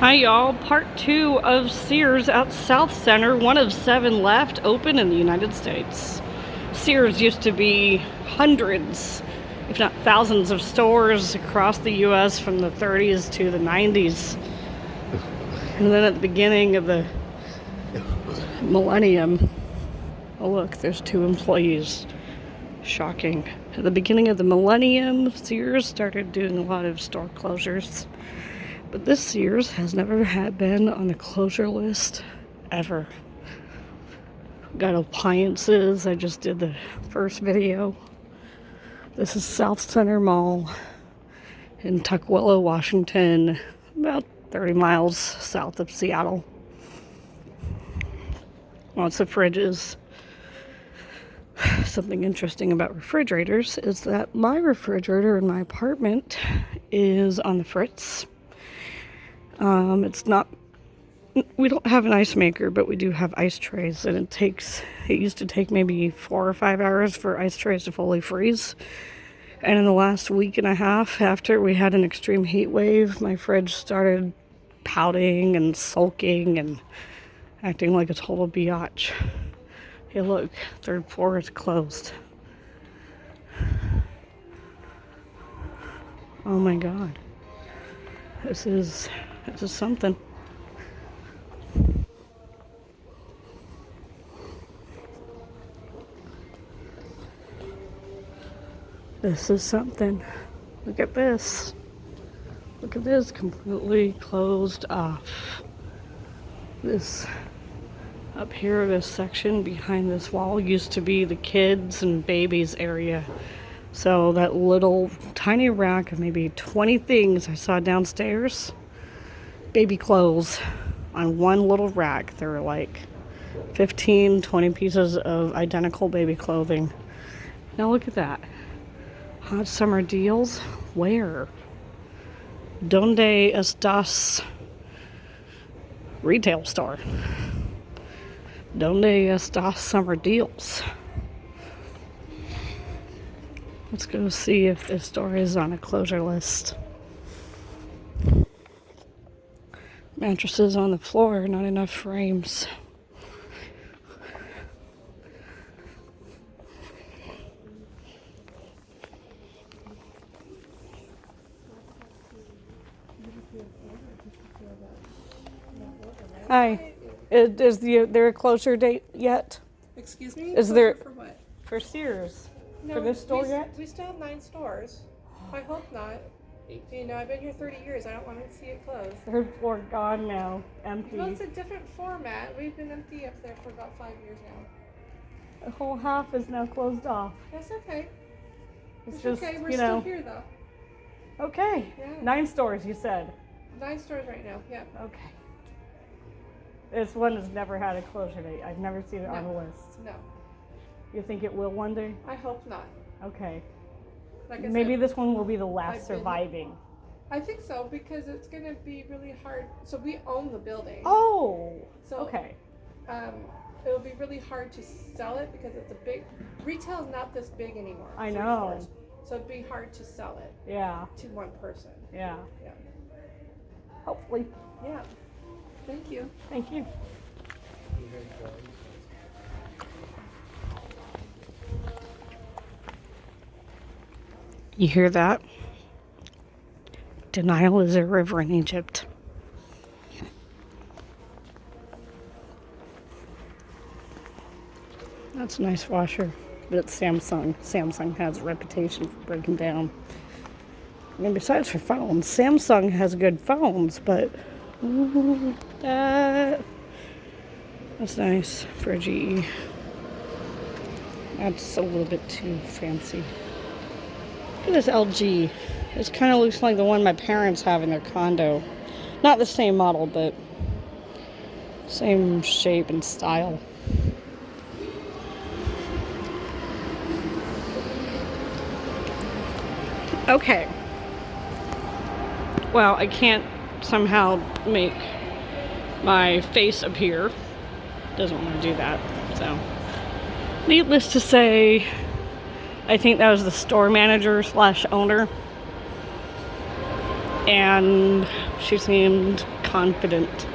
Hi y'all, part 2 of Sears at South Center, one of 7 left open in the United States. Sears used to be hundreds, if not thousands of stores across the US from the 30s to the 90s. And then at the beginning of the millennium, oh look, there's 2 employees. Shocking. At the beginning of the millennium, Sears started doing a lot of store closures. But this Sears has never been on the closure list ever. Got appliances. I just did the first video. This is South Center Mall in Tukwila, Washington, about 30 miles south of Seattle. Lots of fridges. Something interesting about refrigerators is that my refrigerator in my apartment is on the fritz. It's not, we don't have an ice maker, but we do have ice trays, and it used to take maybe 4 or 5 hours for ice trays to fully freeze. And in the last week and a half, after we had an extreme heat wave, my fridge started pouting and sulking and acting like a total biatch. Hey look, 3rd floor is closed. Oh my god. This is something. This is something. Look at this. Look at this, completely closed off. This up here, this section behind this wall used to be the kids and babies area. So that little tiny rack of maybe 20 things I saw downstairs, baby clothes on one little rack. There were like 15, 20 pieces of identical baby clothing. Now look at that. Hot summer deals? Where? Donde estás? Retail store. Donde estás summer deals? Let's go see if this store is on a closure list. Mattresses on the floor, not enough frames. Hi. Is there a closure date yet? Excuse me? Is there for what? For Sears? No, for this store yet? We still have 9 stores. I hope not. You know, I've been here 30 years. I don't want to see it close. 3rd floor gone now, empty. Well, it's a different format. We've been empty up there for about 5 years now. The whole half is now closed off. That's okay. It's It's just, okay. We're you still know. here though. Okay. Yeah. 9 stores, you said. 9 stores right now. Yeah. Okay. This one has never had a closure date. I've never seen it on the list. No. You think it will one day? I hope not. Okay. Like I Maybe said, this one will be the last I've been- surviving. I think so because it's going to be really hard. So we own the building. Oh. So Okay. it'll be really hard to sell it because it's a big. Retail is not this big anymore. I 3 know. floors. So it'd be hard to sell it Yeah. to one person. Yeah. Yeah. Hopefully. Yeah. Thank you. Thank you. You hear that? Denial is a river in Egypt. That's a nice washer, but it's Samsung. Samsung has a reputation for breaking down. I mean, besides for phones, Samsung has good phones, but that's nice for a GE. That's a little bit too fancy. Look at this LG. This kind of looks like the one my parents have in their condo. Not the same model, but same shape and style. Okay. Well, I can't somehow make my face appear. Doesn't want to do that, so. Needless to say, I think that was the store manager / owner. And she seemed overconfident.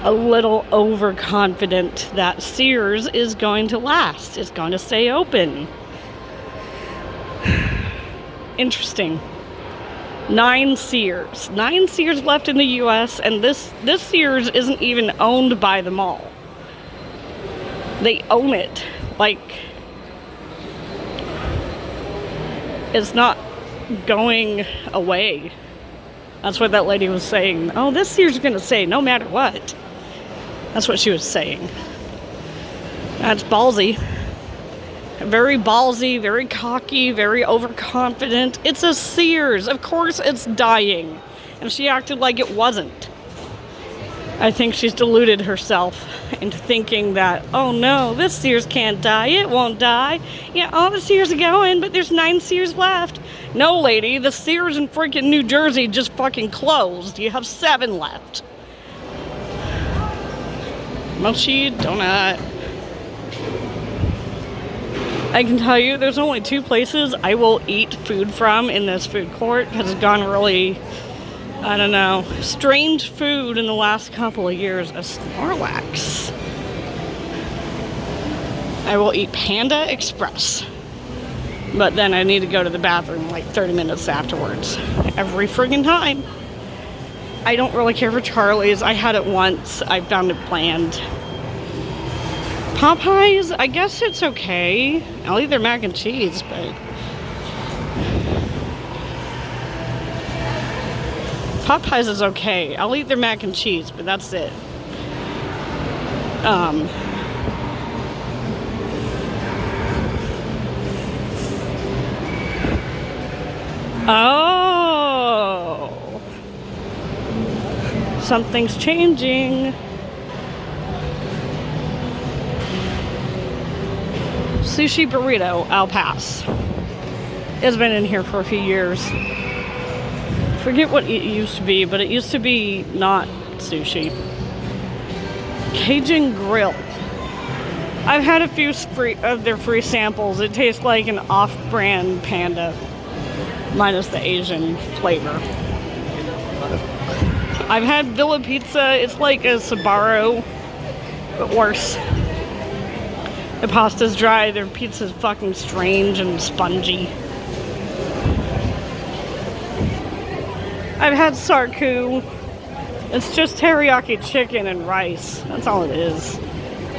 A little overconfident that Sears is going to last. It's going to stay open. Interesting. 9 Sears. 9 Sears left in the US, and this Sears isn't even owned by the mall. They own it. Like, it's not going away. That's what that lady was saying. Oh, this Sears is gonna stay no matter what. That's what she was saying. That's ballsy. Very ballsy, very cocky, very overconfident. It's a Sears. Of course it's dying. And she acted like it wasn't. I think she's deluded herself into thinking that, oh no, this Sears can't die. It won't die. Yeah, all the Sears are going, but there's 9 Sears left. No, lady, the Sears in freaking New Jersey just fucking closed. You have 7 left. Mochi donut. I can tell you there's only 2 places I will eat food from in this food court because it's gone really, I don't know, strange food in the last couple of years. A Snorlax. I will eat Panda Express. But then I need to go to the bathroom like 30 minutes afterwards. Every friggin' time. I don't really care for Charlie's. I had it once. I found it bland. Popeyes, I guess it's okay. I'll eat their mac and cheese, but Popeyes is okay. I'll eat their mac and cheese, but that's it. Oh, something's changing. Sushi burrito, I'll pass. It's been in here for a few years. Forget what it used to be, but it used to be not sushi. Cajun Grill. I've had a few of their free samples. It tastes like an off-brand Panda, minus the Asian flavor. I've had Villa Pizza. It's like a Sbarro, but worse. The pasta's dry, their pizza's fucking strange and spongy. I've had Sarku. It's just teriyaki chicken and rice. That's all it is.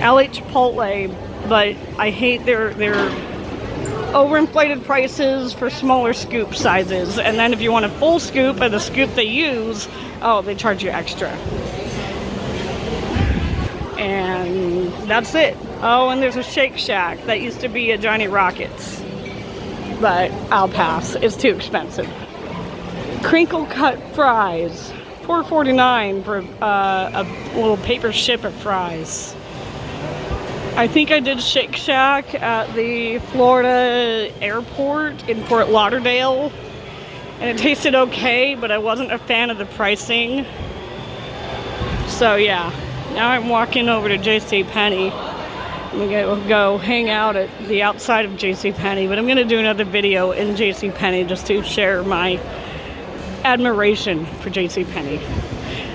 I'll eat Chipotle, but I hate their overinflated prices for smaller scoop sizes. And then if you want a full scoop of the scoop they use, oh, they charge you extra. And that's it. Oh, and there's a Shake Shack. That used to be a Johnny Rockets. But I'll pass. It's too expensive. Crinkle cut fries. $4.49 for a little paper ship of fries. I think I did Shake Shack at the Florida airport in Fort Lauderdale. And it tasted okay, but I wasn't a fan of the pricing. So yeah, now I'm walking over to JC Penney. I'm gonna go hang out at the outside of JC Penney, but I'm gonna do another video in JC Penney just to share my admiration for JC Penney.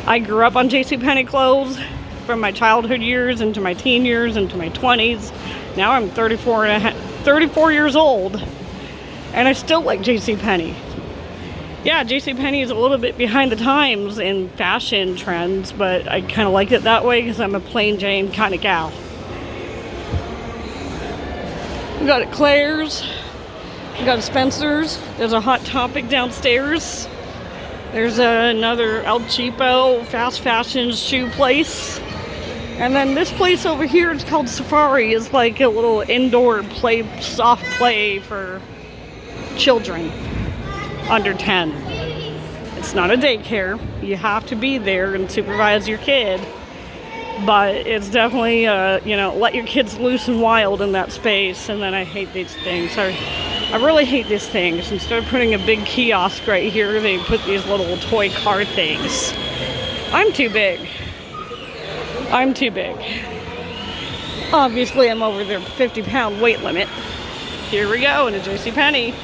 I grew up on JC Penney clothes from my childhood years into my teen years into my 20s. Now I'm 34 years old, and I still like JC Penney. Yeah, JC Penney is a little bit behind the times in fashion trends, but I kind of like it that way because I'm a plain Jane kind of gal. We got at Claire's. We got at Spencer's. There's a Hot Topic downstairs. There's another El Cheapo fast fashion shoe place. And then this place over here, it's called Safari. It's like a little indoor play, soft play for children under 10. It's not a daycare. You have to be there and supervise your kid. But it's definitely, you know, let your kids loose and wild in that space. And then I hate these things. I really hate these things. Instead of putting a big kiosk right here, they put these little toy car things. I'm too big. I'm too big. Obviously, I'm over their 50-pound weight limit. Here we go into JC Penney.